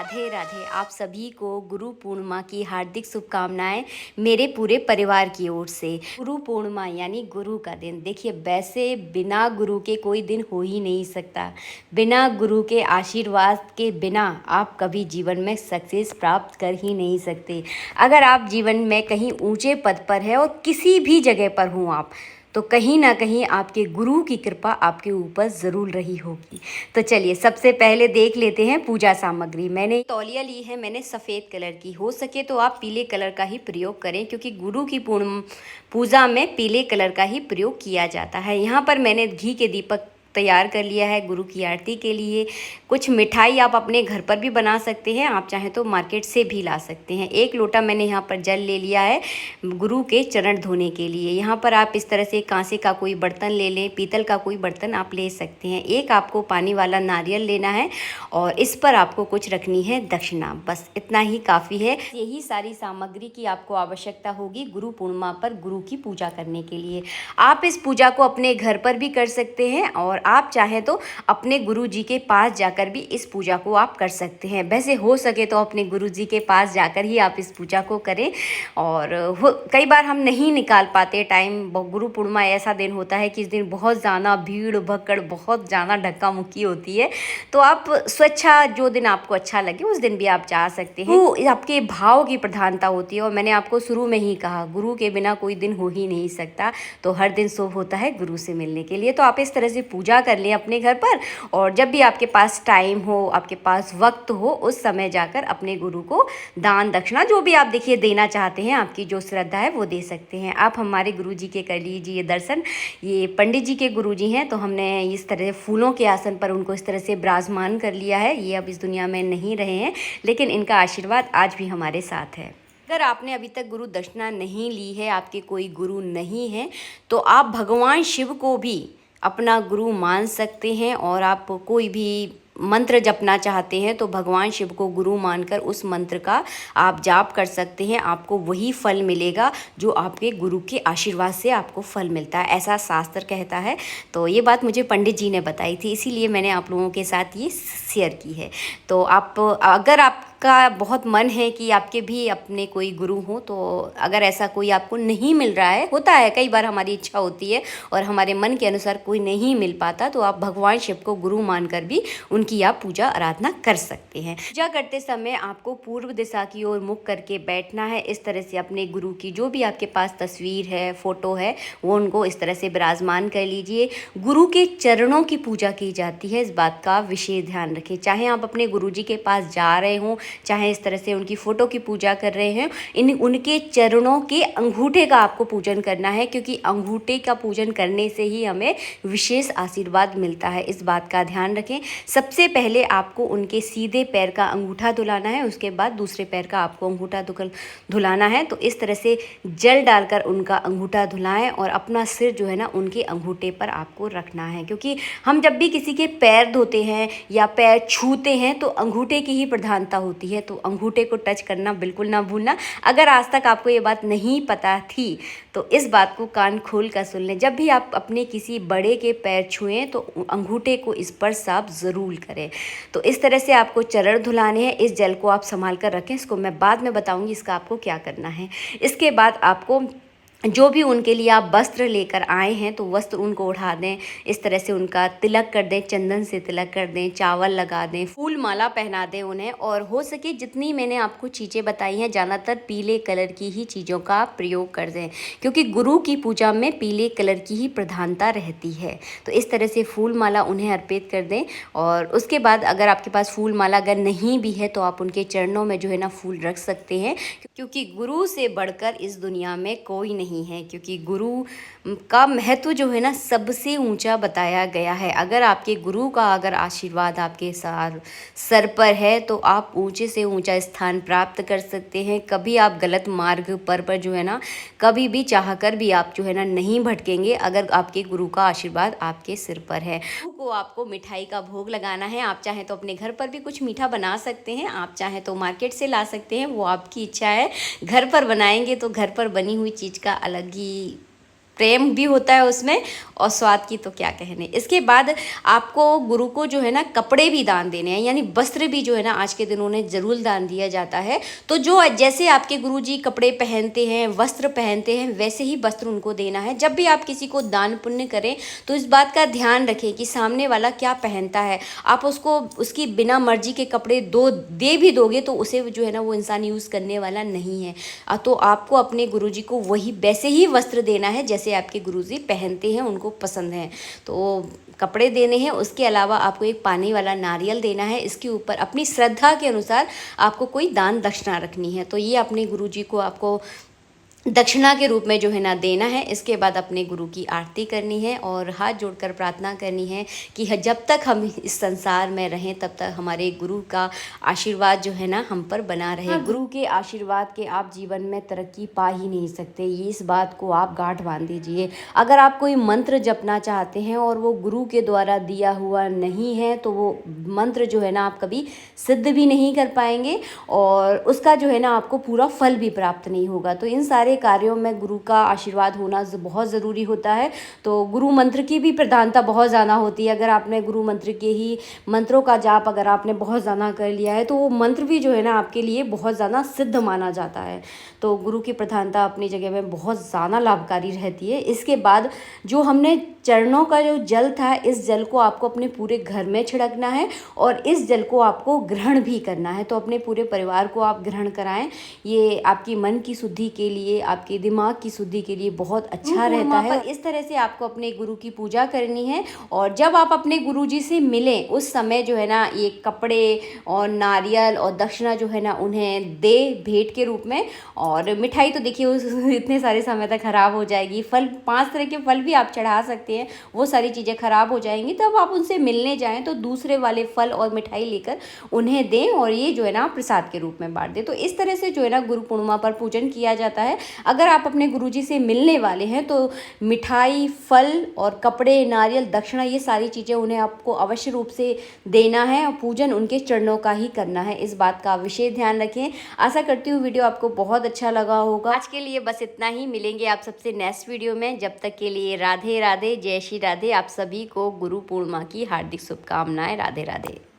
राधे राधे। आप सभी को गुरु पूर्णिमा की हार्दिक शुभकामनाएं मेरे पूरे परिवार की ओर से। गुरु पूर्णिमा यानी गुरु का दिन। देखिए, वैसे बिना गुरु के कोई दिन हो ही नहीं सकता। बिना गुरु के आशीर्वाद के बिना आप कभी जीवन में सक्सेस प्राप्त कर ही नहीं सकते। अगर आप जीवन में कहीं ऊंचे पद पर है और किसी भी जगह पर हों आप, तो कहीं ना कहीं आपके गुरु की कृपा आपके ऊपर ज़रूर रही होगी। तो चलिए, सबसे पहले देख लेते हैं पूजा सामग्री। मैंने तौलिया ली है, मैंने सफ़ेद कलर की। हो सके तो आप पीले कलर का ही प्रयोग करें, क्योंकि गुरु की पूर्ण पूजा में पीले कलर का ही प्रयोग किया जाता है। यहाँ पर मैंने घी के दीपक तैयार कर लिया है गुरु की आरती के लिए। कुछ मिठाई आप अपने घर पर भी बना सकते हैं, आप चाहें तो मार्केट से भी ला सकते हैं। 1 लोटा मैंने यहाँ पर जल ले लिया है गुरु के चरण धोने के लिए। यहाँ पर आप इस तरह से कांसे का कोई बर्तन ले लें, पीतल का कोई बर्तन आप ले सकते हैं। एक आपको पानी वाला नारियल लेना है और इस पर आपको कुछ रखनी है दक्षिणा। बस इतना ही काफ़ी है। यही सारी सामग्री की आपको आवश्यकता होगी गुरु पूर्णिमा पर गुरु की पूजा करने के लिए। आप इस पूजा को अपने घर पर भी कर सकते हैं और आप चाहें तो अपने गुरु जी के पास जाकर भी इस पूजा को आप कर सकते हैं। वैसे हो सके तो अपने गुरु जी के पास जाकर ही आप इस पूजा को करें। और कई बार हम नहीं निकाल पाते टाइम। गुरु पूर्णिमा ऐसा दिन होता है कि इस दिन बहुत ज़्यादा भीड़ भक्कड़, बहुत ज़्यादा धक्का मुक्की होती है। तो आप स्वेच्छा, जो दिन आपको अच्छा लगे उस दिन भी आप जा सकते हैं। तो आपके भाव की प्रधानता होती है। और मैंने आपको शुरू में ही कहा, गुरु के बिना कोई दिन हो ही नहीं सकता। तो हर दिन शुभ होता है गुरु से मिलने के लिए। तो आप इस तरह से पूजा कर लें अपने घर पर, और जब भी आपके पास टाइम हो, आपके पास वक्त हो, उस समय जाकर अपने गुरु को दान दक्षिणा जो भी आप देखिए देना चाहते हैं, आपकी जो श्रद्धा है वो दे सकते हैं। आप हमारे गुरु जी के कर लीजिए दर्शन। ये पंडित जी के गुरु जी हैं, तो हमने इस तरह से फूलों के आसन पर उनको इस तरह से विराजमान कर लिया है। ये अब इस दुनिया में नहीं रहे हैं, लेकिन इनका आशीर्वाद आज भी हमारे साथ है। अगर आपने अभी तक गुरु दक्षिणा नहीं ली है, आपके कोई गुरु नहीं है, तो आप भगवान शिव को भी अपना गुरु मान सकते हैं। और आप कोई भी मंत्र जपना चाहते हैं तो भगवान शिव को गुरु मानकर उस मंत्र का आप जाप कर सकते हैं। आपको वही फल मिलेगा जो आपके गुरु के आशीर्वाद से आपको फल मिलता है, ऐसा शास्त्र कहता है। तो ये बात मुझे पंडित जी ने बताई थी, इसीलिए मैंने आप लोगों के साथ ये शेयर की है। तो आप, अगर आपका बहुत मन है कि आपके भी अपने कोई गुरु हो, तो अगर ऐसा कोई आपको नहीं मिल रहा है, होता है कई बार हमारी इच्छा होती है और हमारे मन के अनुसार कोई नहीं मिल पाता, तो आप भगवान शिव को गुरु मानकर भी उनकी आप पूजा आराधना कर सकते हैं। पूजा करते समय आपको पूर्व दिशा की ओर मुख करके बैठना है। इस तरह से अपने गुरु की जो भी आपके पास तस्वीर है, फोटो है, वो उनको इस तरह से विराजमान कर लीजिए। गुरु के चरणों की पूजा की जाती है, इस बात का विशेष ध्यान रखें। चाहे आप अपने गुरु जी के पास जा रहे हों, चाहे इस तरह से उनकी फ़ोटो की पूजा कर रहे हैं, उनके चरणों के अंगूठे का आपको पूजन करना है, क्योंकि अंगूठे का पूजन करने से ही हमें विशेष आशीर्वाद मिलता है। इस बात का ध्यान रखें। सबसे पहले आपको उनके सीधे पैर का अंगूठा धुलाना है, उसके बाद दूसरे पैर का आपको अंगूठा धुलाना है। तो इस तरह से जल डालकर उनका अंगूठा धुलाएं और अपना सिर जो है ना उनके अंगूठे पर आपको रखना है। क्योंकि हम जब भी किसी के पैर धोते हैं या पैर छूते हैं तो अंगूठे की ही प्रधानता होती है। तो अंगूठे को टच करना बिल्कुल ना भूलना। अगर आज तक आपको ये बात नहीं पता थी तो इस बात को कान खोल कर सुन लें। जब भी आप अपने किसी बड़े के पैर छुएं तो अंगूठे को स्पर्श आप ज़रूर करें। तो इस तरह से आपको चरण धुलाने हैं। इस जल को आप संभाल कर रखें, इसको मैं बाद में बताऊंगी इसका आपको क्या करना है। इसके बाद आपको जो भी उनके लिए आप वस्त्र लेकर आए हैं तो वस्त्र उनको उठा दें। इस तरह से उनका तिलक कर दें, चंदन से तिलक कर दें, चावल लगा दें, फूल माला पहना दें उन्हें। और हो सके जितनी मैंने आपको चीज़ें बताई हैं, ज़्यादातर पीले कलर की ही चीज़ों का आप प्रयोग कर दें, क्योंकि गुरु की पूजा में पीले कलर की ही प्रधानता रहती है। तो इस तरह से फूल माला उन्हें अर्पित कर दें। और उसके बाद अगर आपके पास फूल माला अगर नहीं भी है तो आप उनके चरणों में जो है ना फूल रख सकते हैं, क्योंकि गुरु से बढ़कर इस दुनिया में कोई नहीं है। क्योंकि गुरु का महत्व जो है ना सबसे ऊंचा बताया गया है। अगर आपके गुरु का अगर आशीर्वाद आपके सर पर है तो आप ऊंचे से ऊंचा स्थान प्राप्त कर सकते हैं। कभी आप गलत मार्ग पर जो है ना कभी भी चाहकर भी आप जो है ना नहीं भटकेंगे, अगर आपके गुरु का आशीर्वाद आपके सिर पर है। गुरु को आपको मिठाई का भोग लगाना है। आप चाहें तो अपने घर पर भी कुछ मीठा बना सकते हैं, आप चाहें तो मार्केट से ला सकते हैं, वो आपकी इच्छा है। घर पर बनाएंगे तो घर पर बनी हुई चीज़ का अलग ही प्रेम भी होता है उसमें, और स्वाद की तो क्या कहने। इसके बाद आपको गुरु को जो है ना कपड़े भी दान देने हैं, यानी वस्त्र भी जो है ना आज के दिन उन्हें जरूर दान दिया जाता है। तो जो जैसे आपके गुरुजी कपड़े पहनते हैं, वस्त्र पहनते हैं, वैसे ही वस्त्र उनको देना है। जब भी आप किसी को दान पुण्य करें तो इस बात का ध्यान रखें कि सामने वाला क्या पहनता है। आप उसको उसकी बिना मर्जी के कपड़े दे भी दोगे तो उसे जो है ना वो इंसान यूज़ करने वाला नहीं है। तो आपको अपने गुरुजी को वही वैसे ही वस्त्र देना है जैसे आपके गुरुजी पहनते हैं, उनको पसंद है। तो कपड़े देने हैं, उसके अलावा आपको एक पानी वाला नारियल देना है। इसके ऊपर अपनी श्रद्धा के अनुसार आपको कोई दान दक्षिणा रखनी है। तो ये अपने गुरुजी को आपको दक्षिणा के रूप में जो है ना देना है। इसके बाद अपने गुरु की आरती करनी है और हाथ जोड़कर प्रार्थना करनी है कि जब तक हम इस संसार में रहें तब तक हमारे गुरु का आशीर्वाद जो है ना हम पर बना रहे। गुरु के आशीर्वाद के आप जीवन में तरक्की पा ही नहीं सकते, ये इस बात को आप गांठ बांध दीजिए। अगर आप कोई मंत्र जपना चाहते हैं और वो गुरु के द्वारा दिया हुआ नहीं है तो वो मंत्र जो है ना आप कभी सिद्ध भी नहीं कर पाएंगे और उसका जो है ना आपको पूरा फल भी प्राप्त नहीं होगा। तो इन सारे कार्यों में गुरु का आशीर्वाद होना बहुत ज़रूरी होता है। तो गुरु मंत्र की भी प्रधानता बहुत ज़्यादा होती है। अगर आपने गुरु मंत्र के ही मंत्रों का जाप अगर आपने बहुत ज़्यादा कर लिया है तो वो मंत्र भी जो है ना आपके लिए बहुत ज़्यादा सिद्ध माना जाता है। तो गुरु की प्रधानता अपनी जगह में बहुत ज़्यादा लाभकारी रहती है। इसके बाद जो हमने चरणों का जो जल था, इस जल को आपको अपने पूरे घर में छिड़कना है और इस जल को आपको ग्रहण भी करना है। तो अपने पूरे परिवार को आप ग्रहण कराएं। ये आपकी मन की शुद्धि के लिए, आपके दिमाग की शुद्धि के लिए बहुत अच्छा रहता है। इस तरह से आपको अपने गुरु की पूजा करनी है और जब आप अपने गुरुजी से मिलें उस समय जो है ना ये कपड़े और नारियल और दक्षिणा जो है ना उन्हें दे भेंट के रूप में। और मिठाई तो देखिए इतने सारे समय तक खराब हो जाएगी। फल 5 तरह के फल भी आप चढ़ा सकते हैं, वो सारी चीज़ें खराब हो जाएंगी। तब आप उनसे मिलने जाएं तो दूसरे वाले फल और मिठाई लेकर उन्हें दें और ये जो है ना प्रसाद के रूप में बांट दें। तो इस तरह से जो है ना गुरु पूर्णिमा पर पूजन किया जाता है। अगर आप अपने गुरुजी से मिलने वाले हैं तो मिठाई, फल और कपड़े, नारियल, दक्षिणा, ये सारी चीज़ें उन्हें आपको अवश्य रूप से देना है और पूजन उनके चरणों का ही करना है। इस बात का विशेष ध्यान रखें। आशा करती हूँ वीडियो आपको बहुत अच्छा लगा होगा। आज के लिए बस इतना ही। मिलेंगे आप सबसे नेक्स्ट वीडियो में। जब तक के लिए राधे राधे, जय श्री राधे। आप सभी को गुरु पूर्णिमा की हार्दिक शुभकामनाएं। राधे राधे।